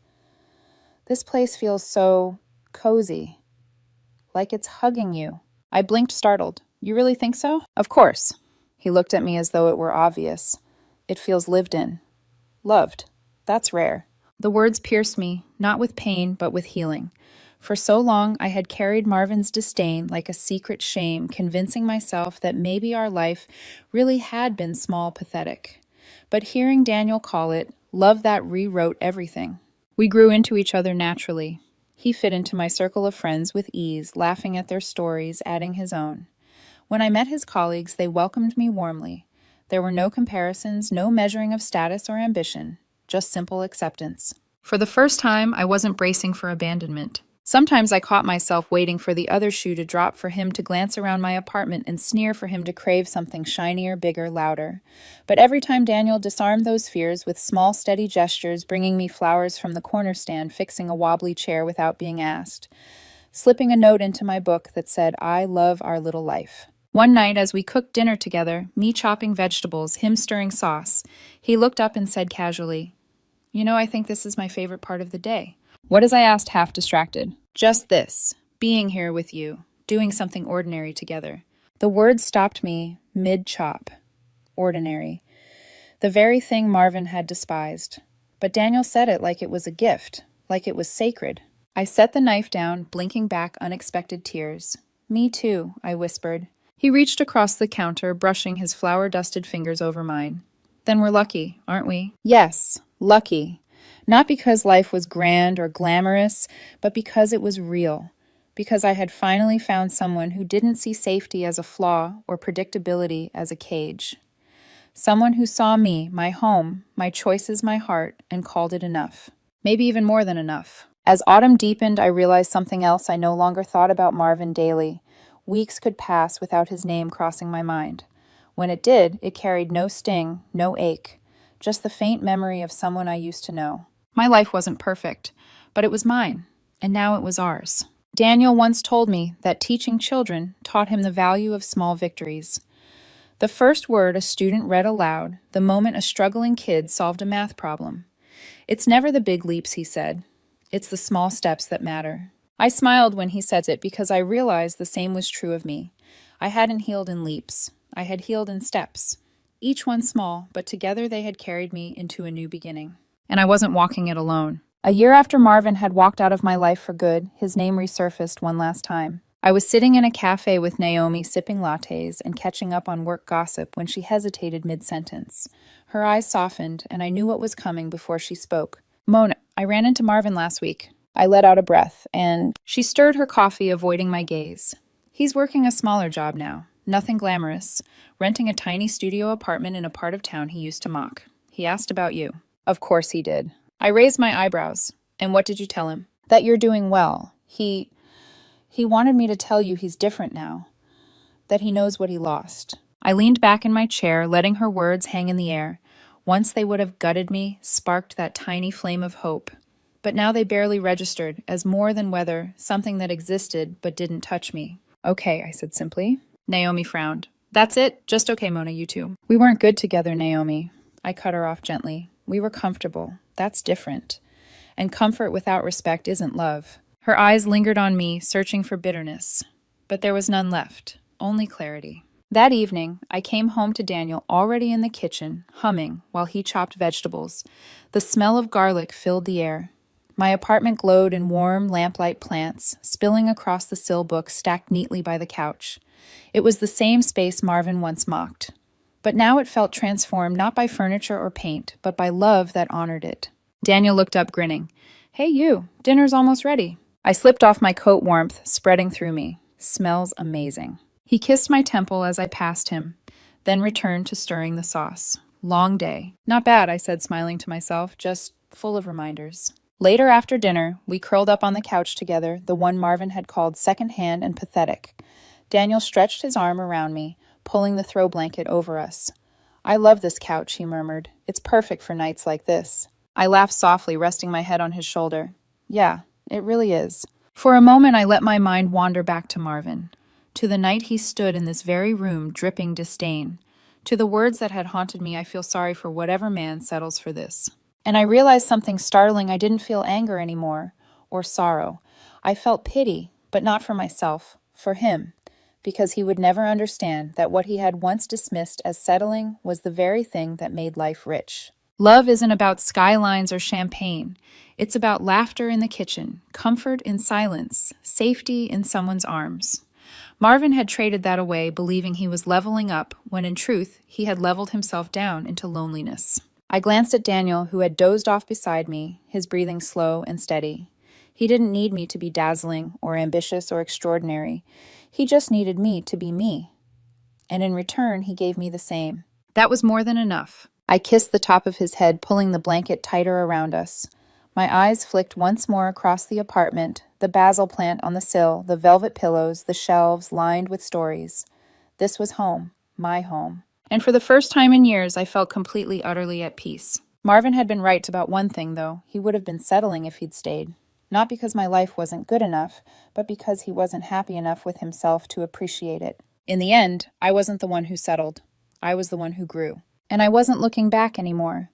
"This place feels so cozy, like it's hugging you." I blinked, startled. "You really think so?" "Of course." He looked at me as though it were obvious. "It feels lived in. Loved. That's rare." The words pierced me, not with pain, but with healing. For so long, I had carried Marvin's disdain like a secret shame, convincing myself that maybe our life really had been small, pathetic. But hearing Daniel call it love, that rewrote everything. We grew into each other naturally. He fit into my circle of friends with ease, laughing at their stories, adding his own. When I met his colleagues, they welcomed me warmly. There were no comparisons, no measuring of status or ambition, just simple acceptance. For the first time, I wasn't bracing for abandonment. Sometimes I caught myself waiting for the other shoe to drop, for him to glance around my apartment and sneer, for him to crave something shinier, bigger, louder. But every time Daniel disarmed those fears with small, steady gestures, bringing me flowers from the corner stand, fixing a wobbly chair without being asked, slipping a note into my book that said, "I love our little life." One night, as we cooked dinner together, me chopping vegetables, him stirring sauce, he looked up and said casually, "You know, I think this is my favorite part of the day." "What?" as I asked, half distracted. "Just this, being here with you, doing something ordinary together." The word stopped me mid-chop. Ordinary. The very thing Marvin had despised. But Daniel said it like it was a gift, like it was sacred. I set the knife down, blinking back unexpected tears. "Me too," I whispered. He reached across the counter, brushing his flour-dusted fingers over mine. "Then we're lucky, aren't we?" Yes, lucky. Not because life was grand or glamorous, but because it was real. Because I had finally found someone who didn't see safety as a flaw or predictability as a cage. Someone who saw me, my home, my choices, my heart, and called it enough. Maybe even more than enough. As autumn deepened, I realized something else I no longer thought about Marvin daily. Weeks could pass without his name crossing my mind. When it did, it carried no sting, no ache, just the faint memory of someone I used to know. My life wasn't perfect, but it was mine, and now it was ours. Daniel once told me that teaching children taught him the value of small victories. The first word a student read aloud, the moment a struggling kid solved a math problem. "It's never the big leaps," he said. "It's the small steps that matter." I smiled when he said it because I realized the same was true of me. I hadn't healed in leaps. I had healed in steps. Each one small, but together they had carried me into a new beginning. And I wasn't walking it alone. A year after Marvin had walked out of my life for good, his name resurfaced one last time. I was sitting in a cafe with Naomi sipping lattes and catching up on work gossip when she hesitated mid-sentence. Her eyes softened, and I knew what was coming before she spoke. Mona, I ran into Marvin last week. I let out a breath, and she stirred her coffee, avoiding my gaze. He's working a smaller job now. Nothing glamorous. Renting a tiny studio apartment in a part of town he used to mock. He asked about you. Of course he did. I raised my eyebrows. And what did you tell him? That you're doing well. He wanted me to tell you he's different now. That he knows what he lost. I leaned back in my chair, letting her words hang in the air. Once they would have gutted me, sparked that tiny flame of hope. But now they barely registered as more than weather, something that existed but didn't touch me. Okay, I said simply. Naomi frowned. That's it? Just okay, Mona, you two. We weren't good together, Naomi. I cut her off gently. We were comfortable. That's different. And comfort without respect isn't love. Her eyes lingered on me, searching for bitterness. But there was none left. Only clarity. That evening, I came home to Daniel already in the kitchen, humming, while he chopped vegetables. The smell of garlic filled the air. My apartment glowed in warm, lamplight plants, spilling across the sill books stacked neatly by the couch. It was the same space Marvin once mocked. But now it felt transformed not by furniture or paint, but by love that honored it. Daniel looked up, grinning. Hey, you, dinner's almost ready. I slipped off my coat, warmth spreading through me. Smells amazing. He kissed my temple as I passed him, then returned to stirring the sauce. Long day. Not bad, I said, smiling to myself, just full of reminders. Later after dinner, we curled up on the couch together, the one Marvin had called secondhand and pathetic. Daniel stretched his arm around me, pulling the throw blanket over us. I love this couch, he murmured. It's perfect for nights like this. I laughed softly, resting my head on his shoulder. Yeah, it really is. For a moment, I let my mind wander back to Marvin, to the night he stood in this very room, dripping disdain, to the words that had haunted me, I feel sorry for whatever man settles for this. And I realized something startling. I didn't feel anger anymore, or sorrow. I felt pity, but not for myself, for him, because he would never understand that what he had once dismissed as settling was the very thing that made life rich. Love isn't about skylines or champagne. It's about laughter in the kitchen, comfort in silence, safety in someone's arms. Marvin had traded that away, believing he was leveling up, when in truth, he had leveled himself down into loneliness. I glanced at Daniel, who had dozed off beside me, his breathing slow and steady. He didn't need me to be dazzling or ambitious or extraordinary. He just needed me to be me. And in return, he gave me the same. That was more than enough. I kissed the top of his head, pulling the blanket tighter around us. My eyes flicked once more across the apartment, the basil plant on the sill, the velvet pillows, the shelves lined with stories. This was home, my home. And for the first time in years, I felt completely, utterly at peace. Marvin had been right about one thing, though. He would have been settling if he'd stayed. Not because my life wasn't good enough, but because he wasn't happy enough with himself to appreciate it. In the end, I wasn't the one who settled. I was the one who grew. And I wasn't looking back anymore.